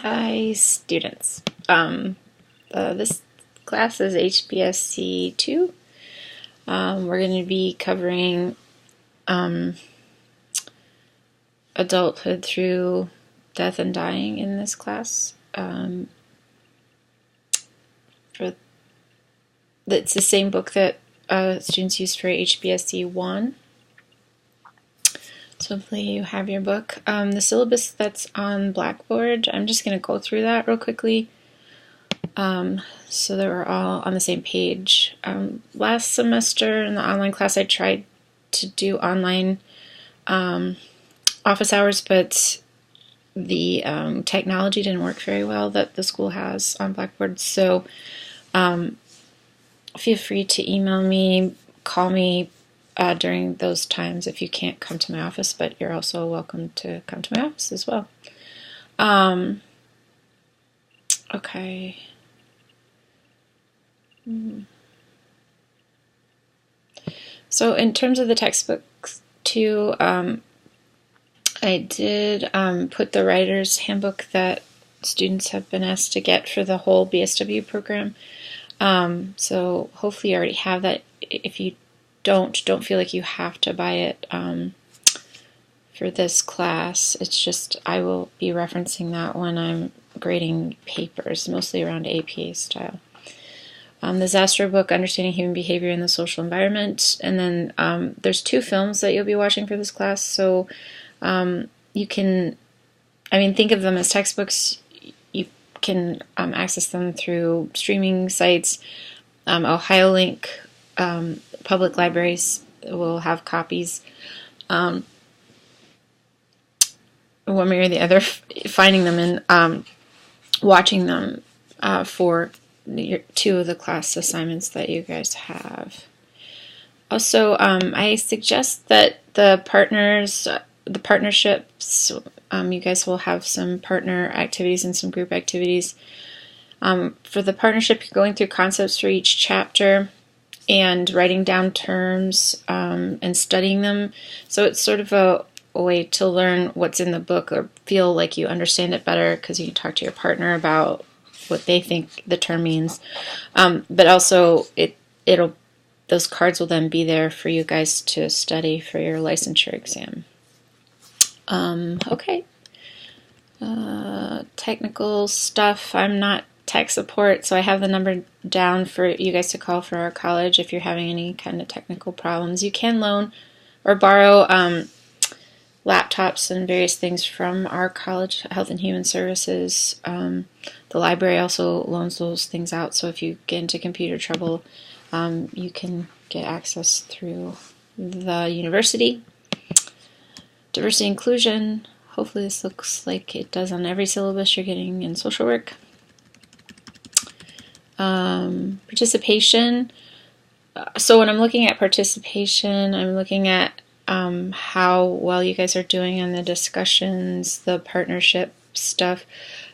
Hi, students. This class is HBSC 2. We're going to be covering adulthood through death and dying in this class. It's the same book that students use for HBSC 1. So hopefully you have your book. The syllabus that's on Blackboard, I'm just going to go through that real quickly so that we're all on the same page. Last semester in the online class I tried to do online office hours, but the technology didn't work very well that the school has on Blackboard. So feel free to email me, call me during those times if you can't come to my office, but you're also welcome to come to my office as well. Okay. So in terms of the textbooks too, I did put the writer's handbook that students have been asked to get for the whole BSW program. So hopefully you already have that. If you don't feel like you have to buy it for this class. It's just I will be referencing that when I'm grading papers, mostly around APA style. The Zastrow book, Understanding Human Behavior in the Social Environment, and then there's 2 films that you'll be watching for this class, so you can, think of them as textbooks. You can access them through streaming sites. OhioLink, public libraries will have copies. One way or the other, finding them and watching them for 2 of the class assignments that you guys have. Also, I suggest that the partnerships, you guys will have some partner activities and some group activities. For the partnership, you're going through concepts for each chapter and writing down terms and studying them. So it's sort of a way to learn what's in the book or feel like you understand it better because you can talk to your partner about what they think the term means. But also, those cards will then be there for you guys to study for your licensure exam. Okay. Technical stuff. I'm not tech support, so I have the number down for you guys to call for our college if you're having any kind of technical problems. You can loan or borrow laptops and various things from our college, Health and Human Services. The library also loans those things out, so if you get into computer trouble, you can get access through the university. Diversity inclusion. Hopefully this looks like it does on every syllabus you're getting in social work. Participation. So when I'm looking at participation, I'm looking at how well you guys are doing in the discussions, the partnership stuff,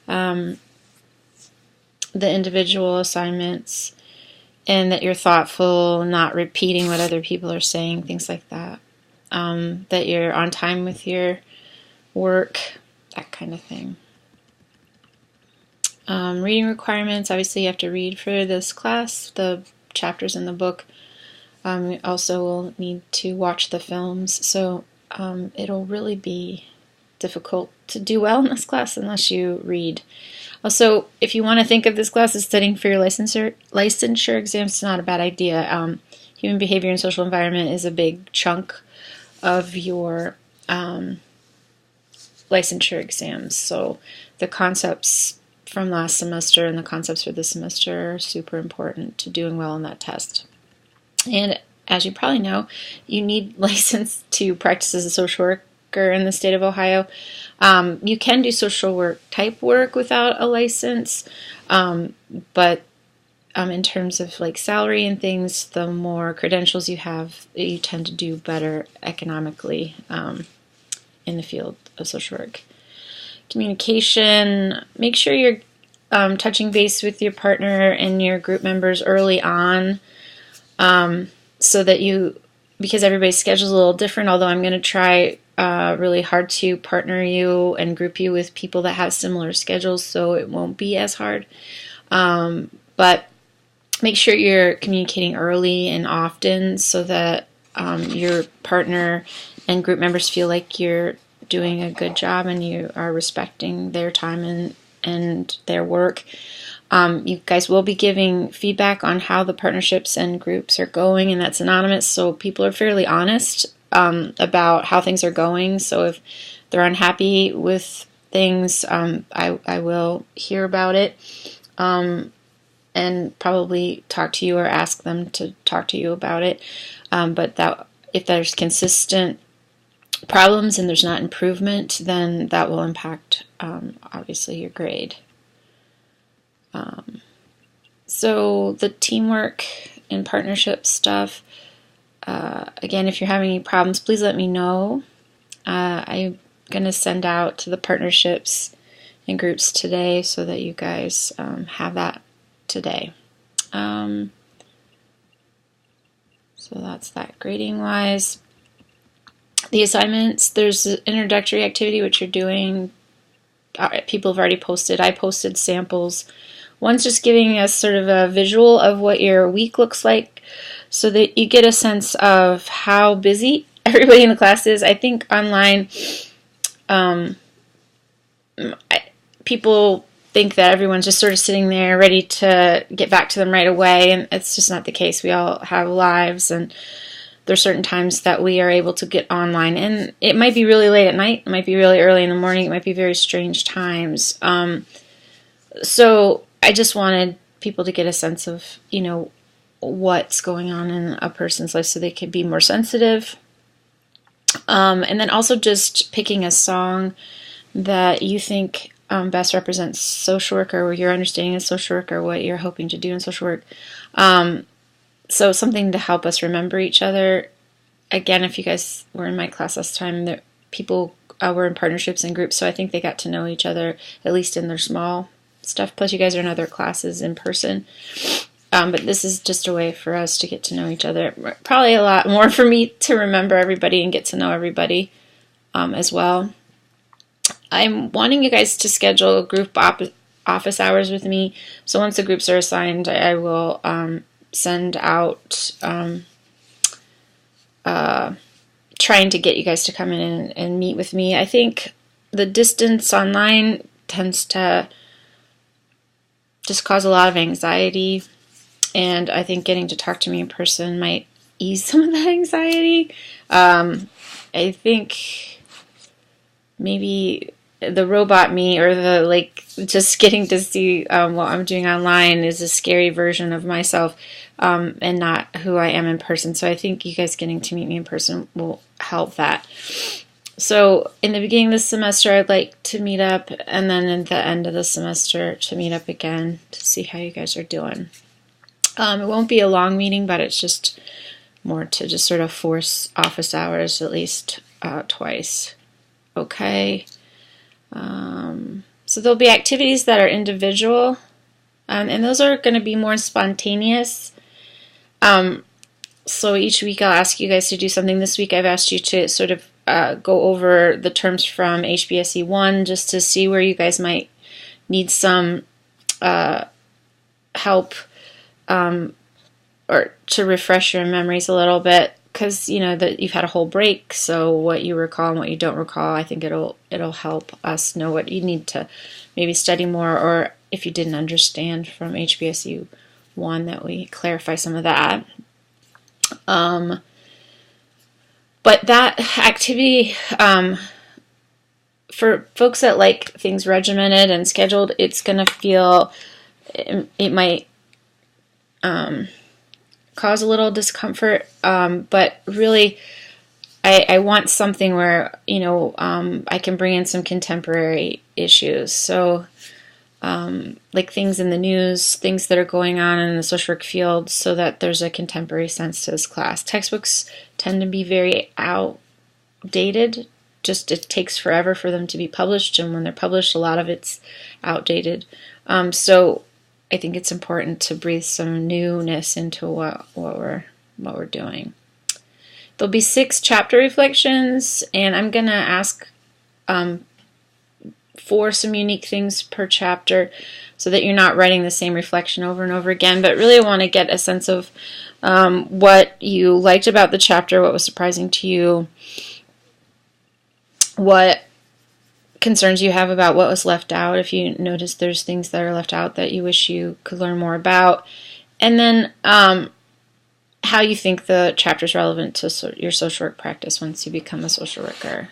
the individual assignments, and that you're thoughtful, not repeating what other people are saying, things like that. That you're on time with your work, that kind of thing. Reading requirements, obviously you have to read for this class, the chapters in the book. You also will need to watch the films, so it'll really be difficult to do well in this class unless you read. Also, if you want to think of this class as studying for your licensure exams, it's not a bad idea. Human behavior and social environment is a big chunk of your licensure exams, so the concepts from last semester and the concepts for this semester are super important to doing well on that test. And as you probably know, you need license to practice as a social worker in the state of Ohio. You can do social work type work without a license, but in terms of like salary and things, the more credentials you have, you tend to do better economically in the field of social work. Communication, make sure you're touching base with your partner and your group members early on so that because everybody's schedule is a little different, although I'm going to try really hard to partner you and group you with people that have similar schedules, so it won't be as hard. But make sure you're communicating early and often so that your partner and group members feel like you're doing a good job and you are respecting their time and their work. You guys will be giving feedback on how the partnerships and groups are going, and that's anonymous, so people are fairly honest about how things are going. So if they're unhappy with things, I will hear about it and probably talk to you or ask them to talk to you about it. But that if there's consistent problems and there's not improvement, then that will impact obviously your grade. So the teamwork and partnership stuff, again, if you're having any problems, please let me know. I'm going to send out to the partnerships and groups today so that you guys have that today. So that's that grading wise. The assignments, there's an introductory activity which you're doing. People have already posted. I posted samples. One's just giving us sort of a visual of what your week looks like so that you get a sense of how busy everybody in the class is. I think online people think that everyone's just sort of sitting there ready to get back to them right away, and it's just not the case. We all have lives, and there's certain times that we are able to get online, and it might be really late at night, it might be really early in the morning, it might be very strange times. So I just wanted people to get a sense of, what's going on in a person's life so they can be more sensitive. And then also just picking a song that you think best represents social work or your understanding of social work or what you're hoping to do in social work. So something to help us remember each other. Again, if you guys were in my class last time, people were in partnerships and groups, so I think they got to know each other, at least in their small stuff. Plus, you guys are in other classes in person. But this is just a way for us to get to know each other. Probably a lot more for me to remember everybody and get to know everybody as well. I'm wanting you guys to schedule group office hours with me. So once the groups are assigned, I will send out trying to get you guys to come in and meet with me. I think the distance online tends to just cause a lot of anxiety, and I think getting to talk to me in person might ease some of that anxiety. I think maybe the robot me or the just getting to see what I'm doing online is a scary version of myself and not who I am in person. So I think you guys getting to meet me in person will help that. So in the beginning of the semester, I'd like to meet up, and then at the end of the semester to meet up again to see how you guys are doing. It won't be a long meeting, but it's just more to just sort of force office hours at least twice. Okay. So there'll be activities that are individual, and those are going to be more spontaneous. So each week I'll ask you guys to do something. This week I've asked you to sort of go over the terms from HBSE 1 just to see where you guys might need some help or to refresh your memories a little bit, because that you've had a whole break, so what you recall and what you don't recall, I think it'll help us know what you need to maybe study more, or if you didn't understand from HBSU 1, that we clarify some of that. But that activity, for folks that like things regimented and scheduled, it's going to feel, it might cause a little discomfort, but really I want something where I can bring in some contemporary issues, so like things in the news, things that are going on in the social work field, so that there's a contemporary sense to this class. Textbooks tend to be very outdated, just it takes forever for them to be published, and when they're published a lot of it's outdated, so I think it's important to breathe some newness into what we're doing. There'll be 6 chapter reflections, and I'm going to ask for some unique things per chapter so that you're not writing the same reflection over and over again. But really, I want to get a sense of what you liked about the chapter, what was surprising to you, what concerns you have about what was left out, if you notice there's things that are left out that you wish you could learn more about, and then how you think the chapter is relevant to your social work practice once you become a social worker.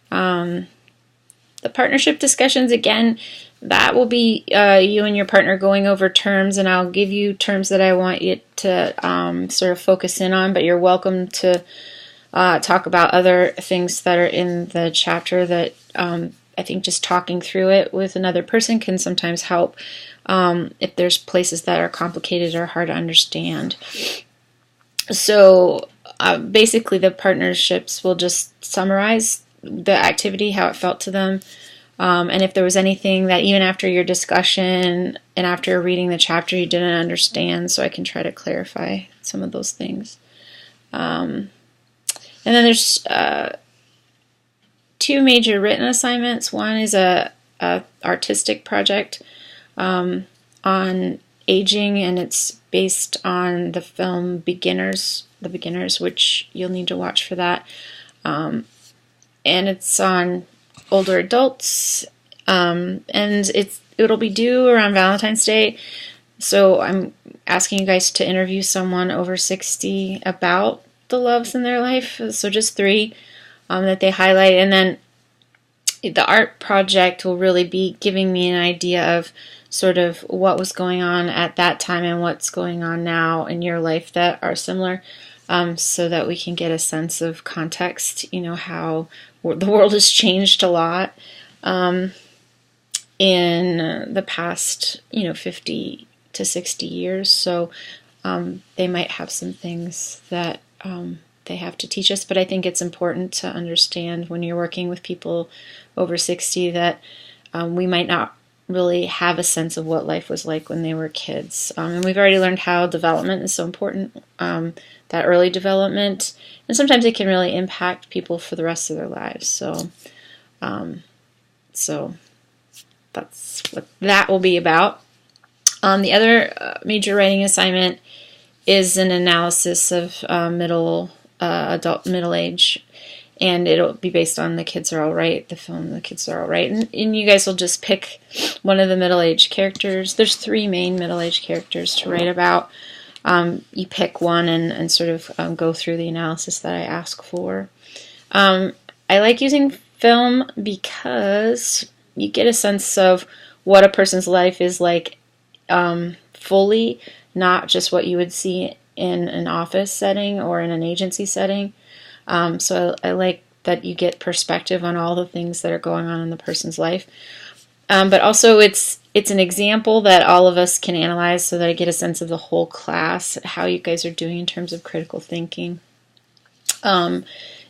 The partnership discussions, again, that will be you and your partner going over terms, and I'll give you terms that I want you to sort of focus in on, but you're welcome to talk about other things that are in the chapter that I think just talking through it with another person can sometimes help if there's places that are complicated or hard to understand. So basically the partnerships will just summarize the activity, how it felt to them, and if there was anything that even after your discussion and after reading the chapter you didn't understand, so I can try to clarify some of those things. And then there's 2 major written assignments. One is a artistic project on aging, and it's based on the film The Beginners, which you'll need to watch for that. And it's on older adults, and it'll be due around Valentine's Day. So I'm asking you guys to interview someone over 60 about the loves in their life. So just 3 that they highlight, and then the art project will really be giving me an idea of sort of what was going on at that time and what's going on now in your life that are similar, so that we can get a sense of context, how the world has changed a lot in the past 50 to 60 years. So they might have some things that they have to teach us, but I think it's important to understand when you're working with people over 60 that we might not really have a sense of what life was like when they were kids. And we've already learned how development is so important, that early development, and sometimes it can really impact people for the rest of their lives. So that's what that will be about. The other major writing assignment is an analysis of adult middle age, and it'll be based on The Kids Are All Right, the film The Kids Are All Right, and you guys will just pick one of the middle-aged characters. There's 3 main middle-aged characters to write about. You pick one and sort of go through the analysis that I ask for. I like using film because you get a sense of what a person's life is like fully, not just what you would see in an office setting or in an agency setting. So I like that you get perspective on all the things that are going on in the person's life. But also it's an example that all of us can analyze so that I get a sense of the whole class, how you guys are doing in terms of critical thinking, and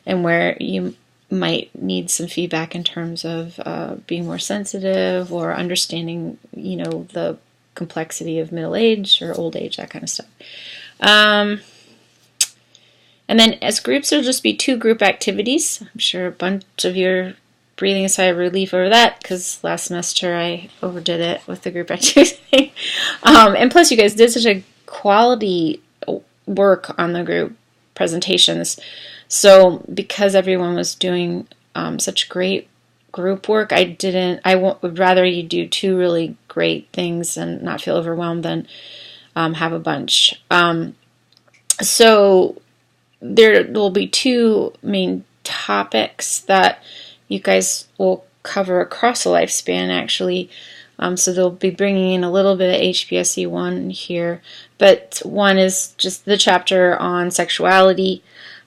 where you might need some feedback in terms of being more sensitive or understanding, the complexity of middle age or old age, that kind of stuff. And then as groups, there'll just be 2 group activities. I'm sure a bunch of you are breathing a sigh of relief over that, because last semester I overdid it with the group activity. And plus you guys did such a quality work on the group presentations. So because everyone was doing such great group work, I would rather you do 2 really great things and not feel overwhelmed than have a bunch. So there will be 2 main topics that you guys will cover across a lifespan, actually. So they'll be bringing in a little bit of HPSC 1 here, but one is just the chapter on sexuality.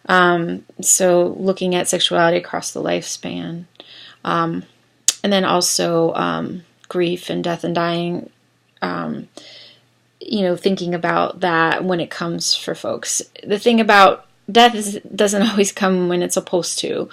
So looking at sexuality across the lifespan. And then also grief and death and dying, thinking about that when it comes for folks. The thing about death is it doesn't always come when it's supposed to.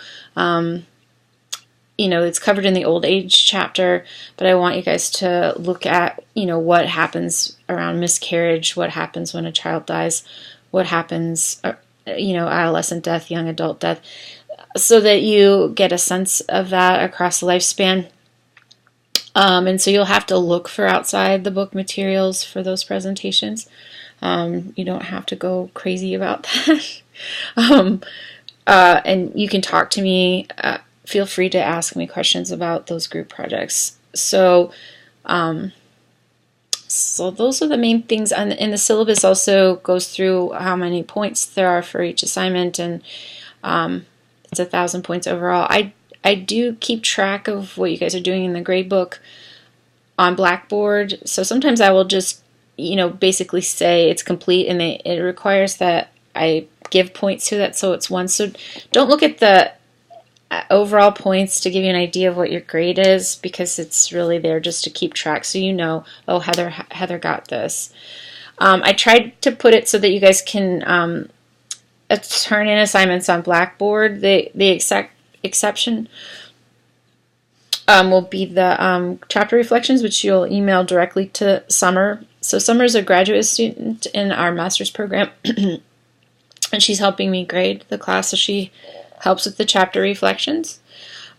It's covered in the old age chapter, but I want you guys to look at, what happens around miscarriage, what happens when a child dies, what happens adolescent death, young adult death, so that you get a sense of that across the lifespan. And so you'll have to look for outside the book materials for those presentations. You don't have to go crazy about that. And you can talk to me. Feel free to ask me questions about those group projects. So those are the main things. And the syllabus also goes through how many points there are for each assignment, and it's 1,000 points overall. I do keep track of what you guys are doing in the grade book on Blackboard. So sometimes I will just, basically say it's complete, and it requires that I give points to that, so it's 1. So don't look at the overall points to give you an idea of what your grade is, because it's really there just to keep track, so oh, Heather got this. I tried to put it so that you guys can turn in assignments on Blackboard. The exception will be the chapter reflections, which you'll email directly to Summer. So Summer is a graduate student in our master's program, and she's helping me grade the class, so she helps with the chapter reflections.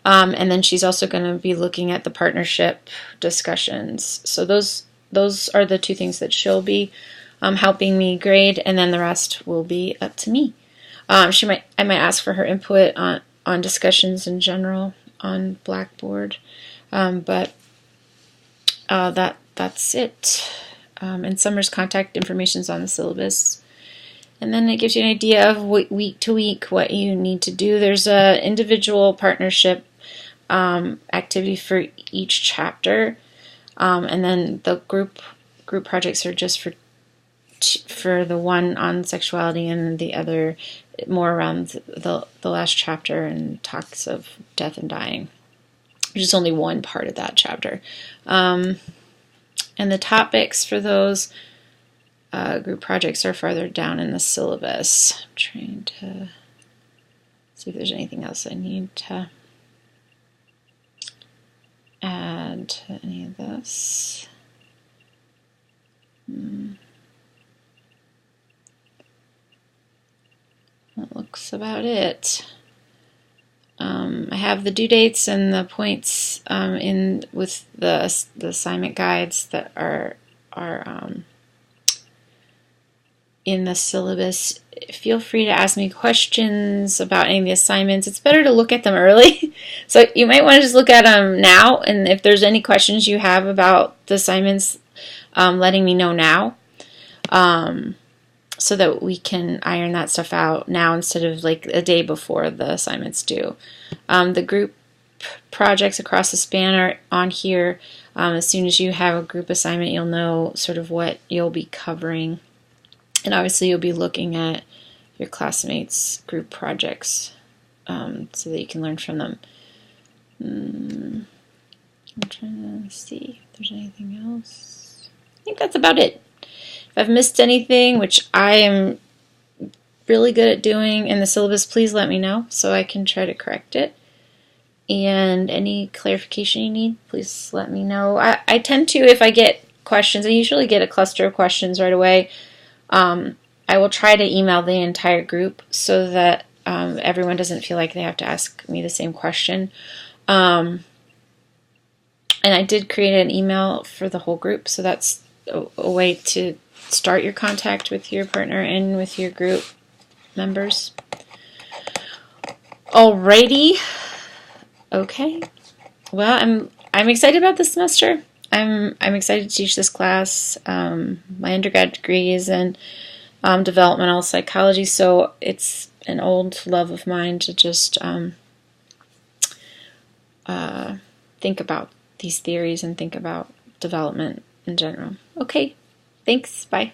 And then she's also going to be looking at the partnership discussions. So those are the 2 things that she'll be helping me grade, and then the rest will be up to me. I might ask for her input on discussions in general on Blackboard, but that's it. And Summer's contact information is on the syllabus. And then it gives you an idea of week to week what you need to do. There's a individual partnership activity for each chapter, and then the group projects are just for the one on sexuality, and the other more around the last chapter and talks of death and dying, which is only one part of that chapter. And the topics for those group projects are farther down in the syllabus. I'm trying to see if there's anything else I need to add to any of this. That looks about it. I have the due dates and the points in with the assignment guides that are in the syllabus. Feel free to ask me questions about any of the assignments. It's better to look at them early. So you might want to just look at them now, and if there's any questions you have about the assignments, letting me know now, so that we can iron that stuff out now instead of like a day before the assignments due. The group projects across the span are on here. As soon as you have a group assignment, you'll know sort of what you'll be covering. And obviously you'll be looking at your classmates' group projects so that you can learn from them. I'm trying to see if there's anything else. I think that's about it. If I've missed anything, which I am really good at doing in the syllabus, please let me know so I can try to correct it. And any clarification you need, please let me know. I tend to, if I get questions, I usually get a cluster of questions right away. I will try to email the entire group so that everyone doesn't feel like they have to ask me the same question. And I did create an email for the whole group, so that's a way to start your contact with your partner and with your group members. Alrighty. Okay. Well, I'm excited about this semester. I'm excited to teach this class. My undergrad degree is in developmental psychology, so it's an old love of mine to just think about these theories and think about development in general. Okay, thanks. Bye.